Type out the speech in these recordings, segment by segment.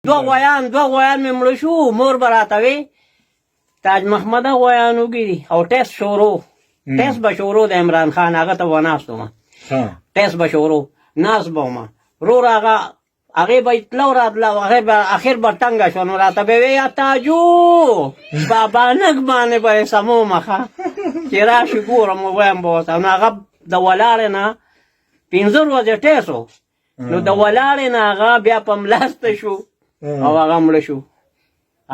دوه غویان مې مړه شو مور به راته وې تاج محمده غویان وګوري او ټیسټ شروع ټیسټ به شروع د عمران خان هغه ته وناست وم ټیسټ به شروع ناست به وم ورور هغې به تله راتله اخر به ټنګه شوه نو راته به وې یا تاجو بابانک باندې به یې سمومه ښه چې راشي ګورم ووایم به ورته نو هغه د ولاړې نه 15 ورځې ټیسټ و نو د ولاړې نه هغه بیا په ملاسته شو او هغه مړه شو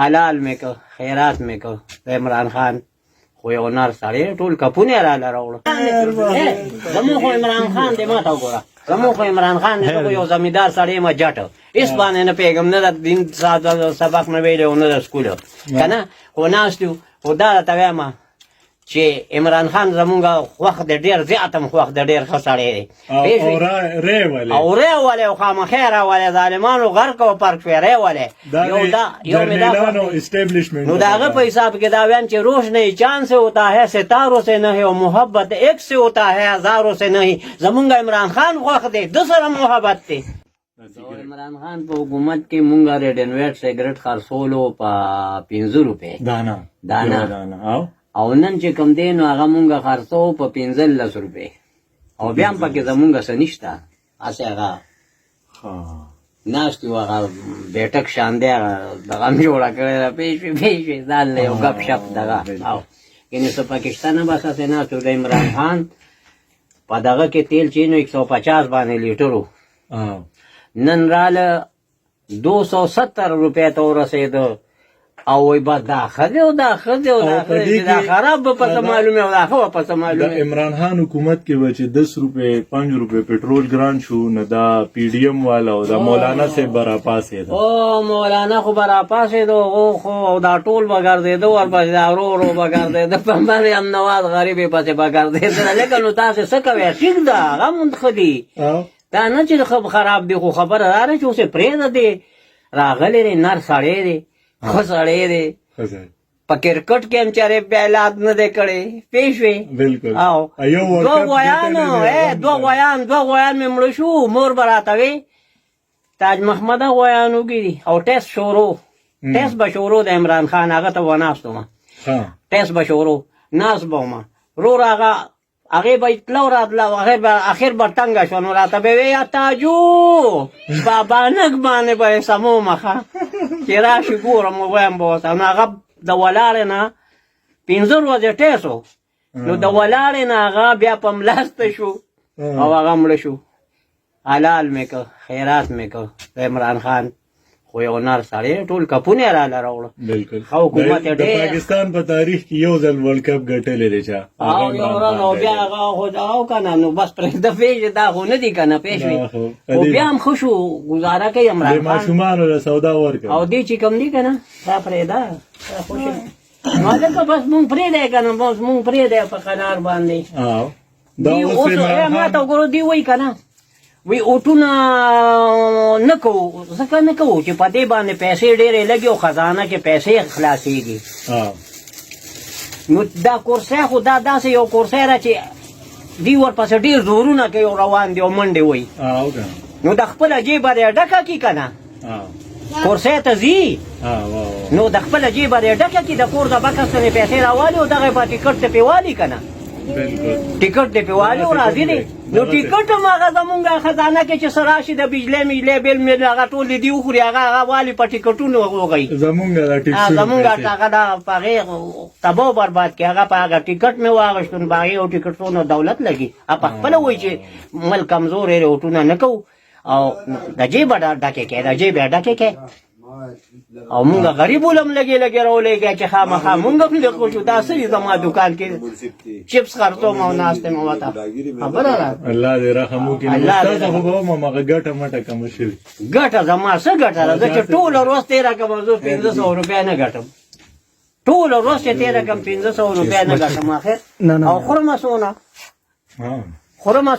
حلال مې که خیرات مې که د عمران خان خو یو نر سړی ټول کپونه یې راله راوړه زمونږ خو عمران خان دی ما ته وګوره زمونږ خو عمران خان دی زه خو یو زمیندار سړی یم جټ هېڅ باندې نه پوهېږم نه د دین سبق نه ویلی او نه د سکول که نه خو ناست یو خو دا راته وایم چې عمران خان زمونږ خوښ دی ډېر زیات هم خوښ دی ډېر ښه سړی دی او ری ولې او خامخې راولې ظالمانو غرق او پرک شوې ری ولې نو د هغه په حساب کې دا ویم چې روشنی چاند سے ہوتا ہے ستاروں سے نہیں او محبت ایک سے ہوتا ہے ہزاروں سے نہیں زمونږ عمران خان خوښ دی ده سره محبت دی عمران خان په حکومت کې مونږ ریډنویټ سیګرټ خرڅولو په 15 روپۍ دانه او نن چې کوم دی نو هغه مونږ خرڅوو په 15 روپۍ او بیا هم پکې زمونږ څه نشته هسې هغه ناست یو هغه بیټک شان دی هغه دغه هم جوړه کړې ده پوه شوې ځان له یو ګپ شپ دغه او یعنې څه پاکستانه بس هسې ناست د عمران خان په دغه کې تیل چې نو 150 باندې لیټر و نن راله 270 روپۍ ته ورسېده او وای با دا ښه دی او دا ښه دی او دا ښه دی دا خراب به پسه معلومې او دا ښه به پسه معلومې د عمران خان حکومت کې به چې 10 روپۍ 5 روپۍ پټرول ګران شو نو دا پی ډي ایم والا او دا مولانا صاحب به راپاڅېده او مولانا خو به راپاڅېده هغو خو او دا ټول به ګرځېده ورپسې دا ورو ورو به ګرځېده په مریم نواز غریب یې پسې به ګرځېدله لکه نو تاسې څه کوئ ټیک ده هغه مونږ ښه دي دا نه چې خراب دی خو خبره دا ده چې اوس یې پرېږده دی راغلی دی نر سړی دی ښه سړی دی په کرکټ کې هم چېرې بیلات نه دی کړی پوه شوې او دوه غویان مې مړه شو مور به راته وې تاج محمده غویان وګوري او ټیسټ شروع ټیسټ به شروع د عمران خان هغه ته وناست وم ټیسټ به شروع ناست به وم ورور هغې به تله راتله اخر به ټنګه شوه نو راته به وې یا تاجو بابانک باندې به یې سمومه ښه چې راشي ګورم ووایم به ورته نو هغه د ولاړې نه 15 ورځې ټیسټ و نو د ولاړې نه هغه بیا په ملاسته شو او هغه مړه شو حلال مې که خیرات مې که د عمران خان خو یو نر سړی ټول کپونه یې راله راوړه حکومت د پاکستان په تاریخ کې یو ځل ورلډ کپ ګټلی دی چا او یو ورځ او بیا هغه خو او که نه نو بس پرېږده پوهېږې دا خو نه دي که نه پوه شوې خو بیا هم ښه شو ګزاره کوي عمران خان ماشومانو له سودا ورکړه او دې چې کوم دي که نه دا پرېږده نو لکه بس مونږ پرېږدی که نه بس مونږ پرېږدی په قنار باندې اوس ما ته وګورو دوی وایي که نه وی اوټونه نه کوو ځکه نه کوو چې په دې باندې پیسې ډېرې لګي او خزانه کې پیسې خلاصېږي نو دا کورسۍ خو دا داسې یو کورسۍ ده چې دوی ورپسې ډېر زورونه کوي او روان دي او منډې وایي نو د خپله جیبه دې ډکه کړي که نه کورسۍ ته ځي نو د خپله جیبه دې ډکه کړي د کور د بکس نه پیسې راوالي او دغه به ټیکټ ته پې والي که نه ټیکټ دې پې والي او راځي دی نو ټیکټ هم هغه زمونږ خزانه کې چې څه راشي د بجلۍ مجلۍ بیل میل هغه ټول دې وخوري هغه والي په ټیکټونو وغوږئ زمونږ هغه دا په هغې تباه و برباد کړي هغه په هغه ټیکټ مې واخېستو نو په هغې یو ټیکټ څونه دولت لګي په خپله وایي چې ملک کمزور یې اوټونه نه کوو او د جیبه ډکې کړې د جیبه ډکې کړې او مونږ غریبو لم لګې راولېږی چې خامخا مونږ هم لږ شو دا څه دي زما دوکان کې چپس خرڅوم او ناست یم ورته خبره ده الله دې رحم وکړي ستاسو خو به هم هغه ګټه مټه کمه شوې ګټه زما څه ګټه ده زه چې ټوله ورځ تېره کړم زه 1500 روپۍ نه ګټم ټوله ورځ چې تېره کړم 1500 روپۍ نه ګټم اخر او خورمه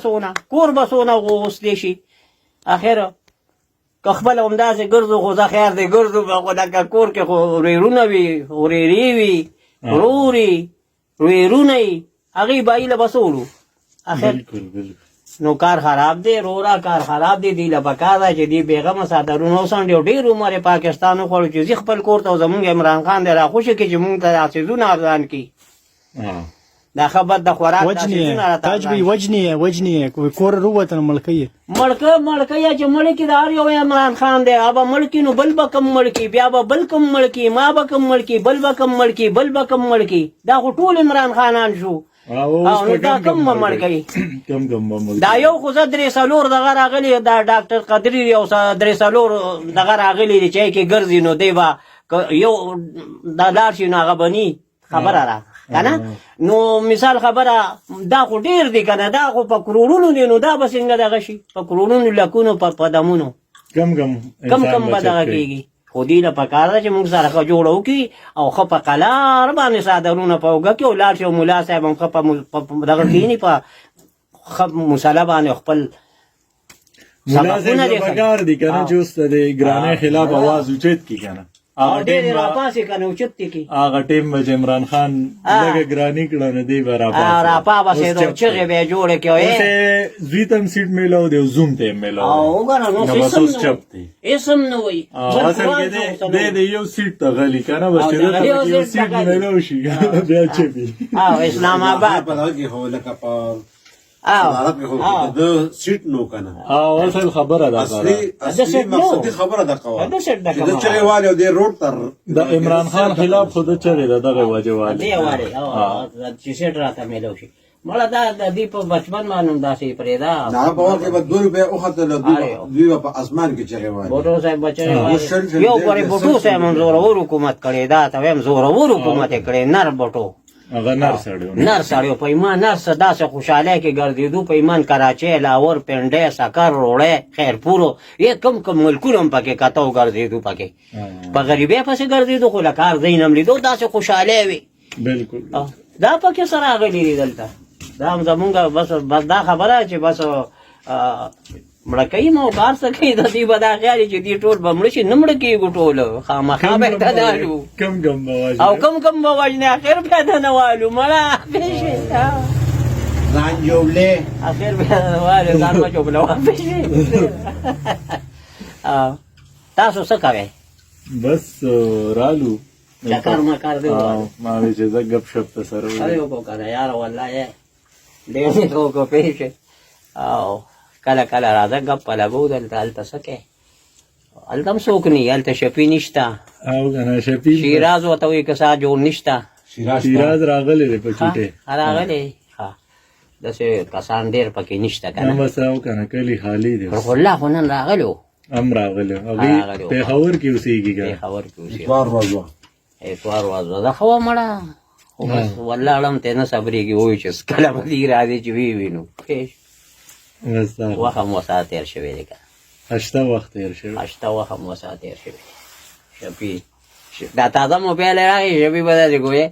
څونه کور به څونه غوښتلی شي اخر که خپل همداسې ګرځو خو زه خیر دی ګرځو به خو لکه کور کې خو ورېرونه وي ورېرې وي ورور وي ورېرونه یي هغې به ایله به څه وړو اخر نو کار خراب دی رورا کار خراب دی دی له پکار دی چې دی بیغمه صدرونه وسنډ ډیر عمر پاکستان خو چې خپل کور ته زمونږ عمران خان دی را خوشی کې چې مونږ ته اسیزونه ارزان کی دا خبر د خوراک وجنی تاجبی وجنی کور روته ملکی ملکه چې ملکی د هر یو عمران خان دی ابا ملکی نو بل بکم ملکی بیا به بل کم ملکی ما بکم ملکی بل بکم ملکی بل بکم ملکی دا ټول عمران خانان شو او دا کم ملکی دا یو خو درې سالور دغه راغلی دا ډاکټر قدری یو درې سالور دغه راغلی چې کې ګرځي نو دی با یو دا لار شي ناغه بني خبره را کنه نو مثال خبره دا خو ډیر دی کنه دا خو په کرورونو دی نو دا به څنګه دغه شي په کرورونو لکونو په قدمونو کم به دغه کېږي خو دې نه پکار ده چې موږ سره ښه جوړو کړي او ښه په قلار باندې څادرونه په اوږه کړي او لاړ شي او ملا صاحب هم ښه په دغه کښېني په ښه مسله باندې خپل ملا صاحب پکار دي کنه چې اوس د ګرانۍ خلاف आवाज اوچت کی کنه ډېر راپاسې کنه اوچت کی هغه ټیم به عمران خان لږه ګراني کړه نه دی به راپاسې چغې به یې جوړې کړې زوی ته هم سیټ میلاو دی او زوم ته یې میلاو او وګوره نو بس اوس چپ دی اسم نه وایي اصل کې دی د یو سیټ ته غلی کنه بس چې دلته یو سیټ میلاو شي بیا چپي او اسلام آباد عرب کې خو د سیټ نو کنه اصل خبره ده اصلي مقصدي خبره ده قوا د چغېوالي او د روډ تر د عمران خان خلاف خود چغې ده دغه وجوالي دی والي او چې سیټ راته میلاو شي مړه دا د دې په بچپن باندې داسې پرېدا نه په وخت کې به 2 روپیا اوخته له دوی په اسمان کې چغېوالي بوټو صاحب بچي یو پرې بوټو صاحب منظور حکومت کړی دا ته هم زور حکومت کړی نر بوټو هغه نر سړیو په ایمان نر داسې خوشحالی کې ګرځېدو په ایمان کراچۍ لاهور پنډۍ سکر روړی خیرپورو یې کم ملکونه هم پکې کته ګرځېدو پکې په غریبۍ پسې ګرځېدو خو له کار ځای نه هم لیدو داسې خوشحالی وي بالکل دا پکې سره راغلي دي دلته دا هم زمونږ بس دا خبره چې بس مړه کوي مو کار څه کوي د دې به دا خیال چې دې ټول به مړه شي نه مړه کېږو ټول خامخا به اعتدالو او کم به وژنې اخر بیا ته نه والو مړه ځان جوړلې اخر بیا نه والو ځان به جوړلو تاسو څه کوئ بس رالو چکر مکر دی ما وی چې زه ګپ شپ ته سره وایي وکړو که نه یار والله ډېر مې توکو پېښې او کله راځه ګپ په لګو دلته هلته څه کوې هلته هم څوک نه هلته شپي نشته او که نه شپي شیراز ورته وایي که سا جوړ نشته شیراز راغلی دی په چوټې راغلی داسې کسان ډېر پکې نشته که نه بس او که نه کلي خالي دی خو الله خو نن راغلی و هم راغلی هغوی پېښور کې اوسېږي که پېښور کې اوسېږي اتوار وازوه ده خو مړه خو بس والله اړم ته نه صبرېږي وایي چې کله به دې راځي چې ویې وینو وخت هم وسه تېر شوی دی که هشته وخت تېر شوی هشته وخت هم وسه تېر شوی دی شپي دا تازه موبایل یې راغی شپي به داسې ګویې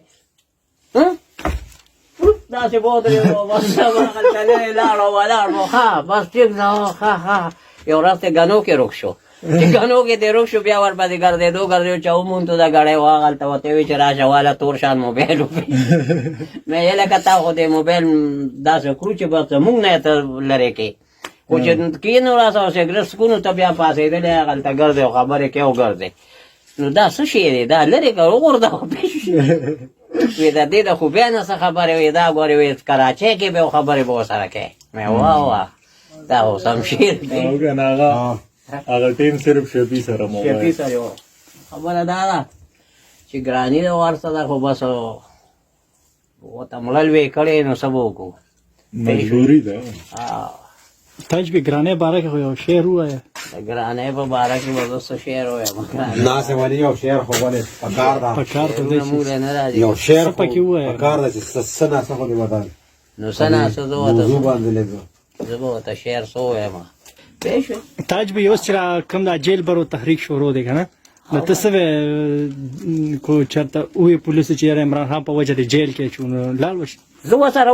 داسې به ودرېدو بس هغلته لرې لاړو ولاړو ښه بس ټیک ده ښه یو ورځ ته ګنو کې روک شو چې ګنو کې دې روک شو بیا ورپسې ګرځېدو چې وموندو د ګړی و هغلته ورته وایي چې راشه واله تور شان موبایل وکړي مې یې لکه تا خو دې موبایل داسې کړو چې بس زمونږ نه یې ته لرې کړې خو چې کښېنو راسه او سګرټ څکونو ته بیا پاسېدلی هغلته ګرځې او خبرې کوې او ګرځې نو دا څه شی دی دا لرې کړه وغورځه وی د دې د خوبیا نه څه خبرې وي دا ګورې وی کراچۍ کې به خبرې به ورسره کوې مې واه دا خو سم شعر دی او که نه هغه ټیم صرف شپي سره شپي سره و خبره دا ده چې ګراني د ورته ده خو بس ورته مړل وې کړې نو څه به وکړو مجبوري ده تاج به ګرانۍ باره کې خو یو شعر ووایه د ګرانۍ په باره کې به زه څه شعر ووایم ناسې ولې یو شعر خو ولې پکار ده پکار ته دی موږ نه راځي یو شعر پکې ووایه پکار ده چې څه ناسه خو دې ودان نو څه ناسه زه موضوع باندې لګو زه به ورته شعر څه ووایم پوه شوې تاج به اوس چې کوم دا جیل برو تحریک شروع دی که نه نو ته څه کو چېرته ووایې پولیسو چې یاره عمران خان په وجه د جیل کې چې نو لاړ وشي زه ورسره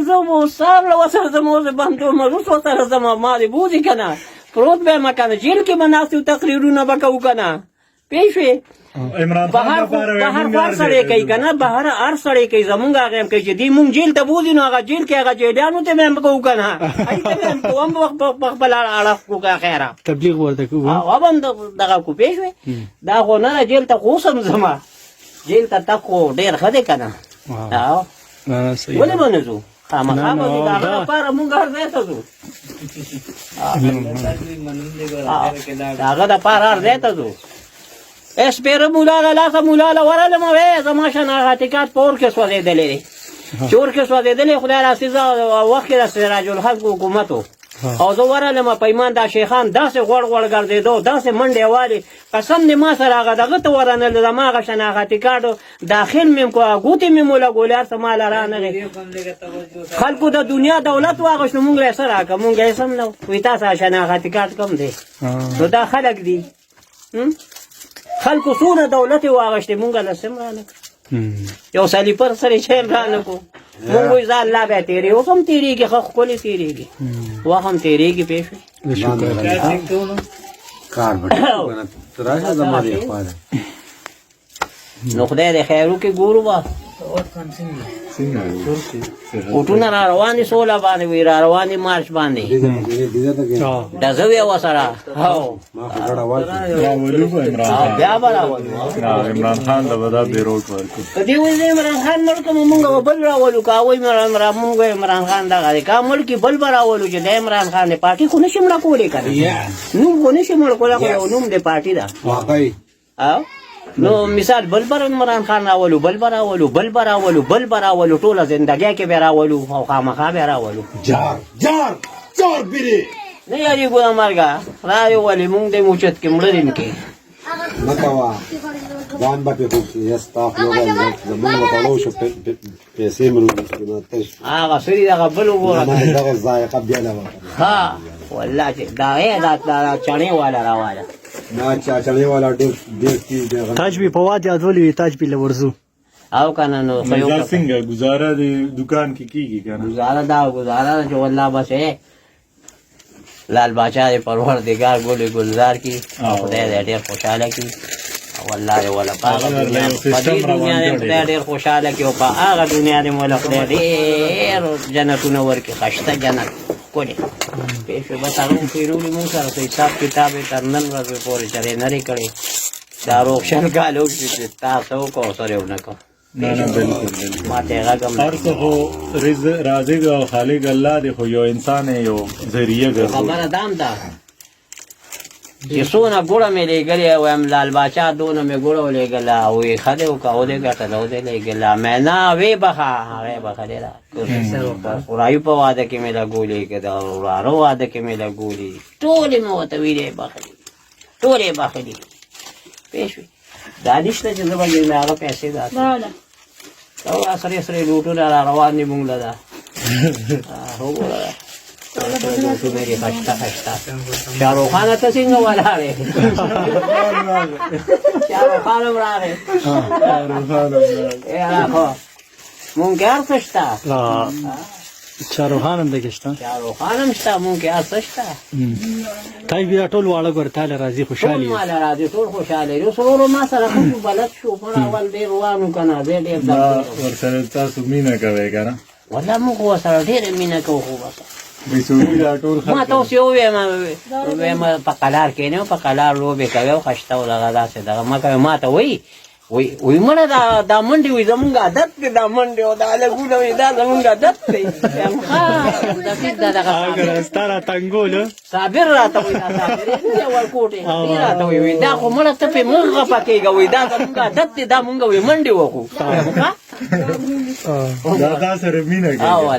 زه به سهار له ورسره ځم اوس بندوم اوس ورسره ځم ما دې بوځي که نه پروت به یم که نه جیل کې به ناست یو تقریرونه به کوو که نه پیښې عمران خان بهر لپاره بهر ویل هر سړی کوي که نه بهر هر سړی کوي زمونږ هغه هم کوي چې دی مونږ جیل ته بوځي نو هغه جیل کې هغه جیلیانو ته به هم کوو که نه هغې ته به هم کوو هم په خپل اړخ کوو که خیره تبلیغ ورته کوو هغه هم دغه کو پېښ شوې دا خو نه جیل ته خو اوس هم ځمه جیل ته تګ خو ډېر ښه دی که نه ولې به نه ځو خامخا به ځو د هغه لپاره مونږ هر ځای ته ځو د هغه دپاره هر ځای ته ځو سپېره مولا له لاسه مولا له ورغلم وې زما شناخته کارت په اور کې سوځېدلی دی چې اور کې سوځېدلی خدای راستي زه وخت کې د سراج الحق حکومت و او زه ورغلم پیمان دا شیخان داسې غوړ غوړ ګرځېدو داسې منډې والې قسم دې ما سره هغه دغه ته ورنل زما هغه شناخته کارت داخل مې کو ګوتې مې مو لګولې هر څه ما له رانغې خلکو د دنیا دولت واغشت نو مونږ یې څه راکړه مونږ یې سم نه وایي تاسو شناخته کارت کم دی نو دا خلک دي خلکو څونه دولت یې واغشتې مونږ له سم رانه یو سلیپر سره چې هم رانه کو مونږ وایي ځه الله بیا تېرېږي اوس هم تېرېږي ښه ښکلې تېرېږي وخت هم تېرېږي پېښ کار به راشه زما دې خوا ده نو خدای دې خیر وکړي ګورو به اوټونه را روان دي سوله باندې وي را روان دي مارچ باندې ډزه وي ورسره راولو به بیا به راولو عمران خان ته به دا بیروټ ورکړو که دې وایي عمران خان مړ کړم مونږ به بل راولو که وایي مونږ عمران خان دغه دی که مړ کړي بل به راولو چې د عمران خان دی پارټي خو نشي مړه کولی که نه نوم خو نشي مړه کولی خو یو نوم دی پارټي ده نو مثال بل بر عمران خان راولو بل بر راولو بل بر راولو بل بر راولو ټوله زندګۍ کې به راولو او خامخا به راولو جار بیرې نه یارېږو د مرګه راولې مونږ دی موچت کې مړه دیم کې مه کوه ځان به پرې خوږي ستا خولو باندې زمونږ به تړو شو پیسې مې هغه سړي دغه بل وګوره دغه ذایقه بیا نه وکړه ها والله چې دا چڼې والا راواله ما چاچړې والا ډېر تیز دی تاج به په واد یادولې وي تاج به لورزو او کنه نو دا څنګه گزاره د دکان کې کیږي کنه گزاره چې والله بس لال باچا دې پروردگار ګل گلزار کی خدای دې ډېر خوشاله کی والله دې ولا پاغه دنیا دې خدای ډېر خوشاله کی او په هغه دنیا دې مولا خدای ډېر جنتونه ورکي خشته جنت کولی پیښه به هغه پیرولي مونږ سره حساب کتاب یې تر نن ورځې پورې چرې نرې کړې دا روښن کالو چې تاسو وکړو سره ونه کړو نه بالکل ما ته هغه هم هر څه خو رازق او خالق الله دی خو یو انسان یو ذریعہ ګرځي خبره دام ده چې څونه ګوړه مې لېږلې وایم لال باچا دونه مې ګوړه ولېږله وایي ښه دی وکړه او دې ګټله او دې لېږله مې نه وې بخه هغې بخلې ده خورایو په واده کې مې لګولې که د وراره واده کې مې لګولې ټولې مې ورته ویلې بخلې ټولې بخلې پوه شوې دا نشته چې زه به مې هغه پیسې داسې او سرې سرې لوټونه را روان دي مونږ له ده وګوره لوټونه دي خشته خشته شاهروخانه ته څنګه ولاړې شاهروخان هم راغی خو مونږ کې هر څه شته شاهروخان هم دغه شته شاهروخان هم شته مونږ کې هر څه شته تای بیا ټول واړه ګورتاله راځي خوشحالي ټول مال راځي ټول خوشحاله یو سرور ما سره خو بلد شو پر اول ډېر روانو کنه زه ډېر ورسره تاسو مینه کوئ کنه والله موږ ورسره ډېره مینه کوو خو بس بیسوري ټول ما ته اوس یو ویم په قلار کې نه په قلار لوبې کوي او خشته او دغه داسې دغه ما کوي ما ته وی مړه دا منډې وي زمونږ عادت دی دا منډې او دا لګونه وي دا زمونږ عادت دی ستا را تنګول صابر راته وایي دا صابر دی ورکوټې راته وایي دا خو مړه ته پې مونږ غپه کېږه وایي دا زمونږ عادت دی دا مونږ وایي منډې وکړو دا تا سره مینه کوي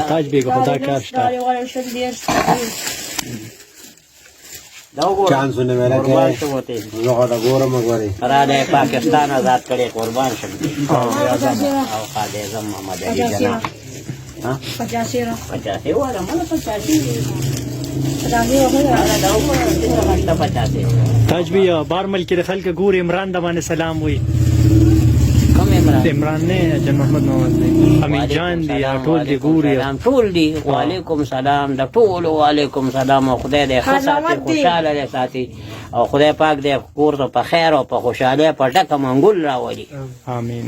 تاج بیګ خدا کار شته چانسونه مې راکړې زه دا ګورم غوري را دې پاکستان آزاد کړي قربان شم او خالد اعظم محمد علي جناح 50 والا مله 50 تاج بیا بار ملک د خلک ګور عمران د باندې سلام وي کوم عمران نه جن محمد نواز امین جان دی ټول دی ګوري ټول دی وعلیکم سلام د ټول وعلیکم سلام خدای دې خاصه خوشاله دې ساتي او خدای پاک دې کور ته په خیر او په خوشحالۍ په ډکه منګول راولي آمین